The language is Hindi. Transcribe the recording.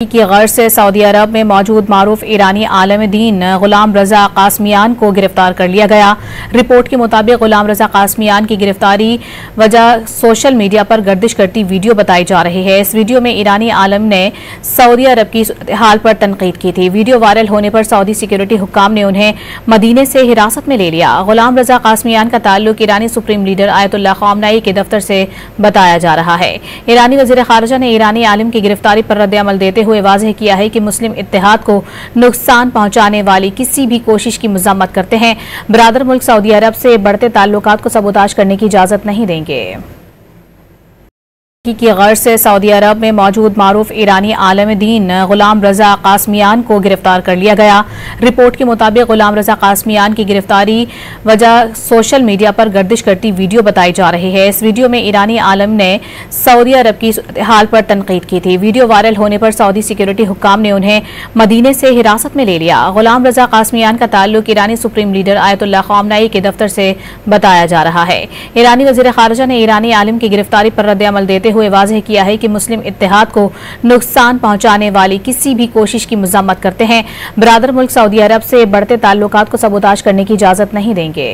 की गर्ज से सऊदी अरब में मौजूद मारूफ ईरानी आलम दीन गुलाम रजा कासमियान को गिरफ्तार कर लिया गया। रिपोर्ट के मुताबिक गुलाम रजा कासमियान की गिरफ्तारी वजह सोशल मीडिया पर गर्दिश करती वीडियो बताई जा रही है। इस वीडियो में ईरानी आलम ने सऊदी अरब की हाल पर तनकीद की थी। वीडियो वायरल होने पर सऊदी सिक्योरिटी हुक्काम ने उन्हें मदीने से हिरासत में ले लिया। गुलाम रजा कासमियान का ताल्लुक ईरानी सुप्रीम लीडर आयतुल्लाह ख़ामनेई के दफ्तर से बताया जा रहा है। ईरानी वज़ीर ख़ारिजा ने ईरानी आलिम की गिरफ्तारी पर रद्द-ए-अमल देते हुए वाज़ेह किया है कि मुस्लिम इत्तेहाद को नुकसान पहुंचाने वाली किसी भी कोशिश की मज़म्मत करते हैं। बरादर मुल्क सऊदी अरब से बढ़ते ताल्लुकात को सबूताज करने की इजाज़त नहीं देंगे। की गर्ज से सऊदी अरब में मौजूद मारूफ ईरानी आलम दीन गुलाम रजा कासमियान को गिरफ्तार कर लिया गया। रिपोर्ट के मुताबिक गुलाम रजा कासमियान की गिरफ्तारी वजह सोशल मीडिया पर गर्दिश करती वीडियो बताई जा रही है। इस वीडियो में ईरानी आलम ने सऊदी अरब की हाल पर तनकीद की थी। वीडियो वायरल होने पर सऊदी सिक्योरिटी हुक्काम ने उन्हें मदीने से हिरासत में ले लिया। गुलाम रजा कासमियान का ताल्लुक ईरानी सुप्रीम लीडर आयतुल्लाह ख़ामनेई के दफ्तर से बताया जा रहा है। ईरानी वज़ीर ख़ारिजा ने ईरानी आलिम की गिरफ्तारी पर रद्द-ए-अमल देते हुए वाज़ेह किया है कि मुस्लिम इत्तेहाद को नुकसान पहुंचाने वाली किसी भी कोशिश की मज़म्मत करते हैं। बरादर मुल्क सऊदी अरब से बढ़ते ताल्लुकात को सबूताज करने की इजाज़त नहीं देंगे।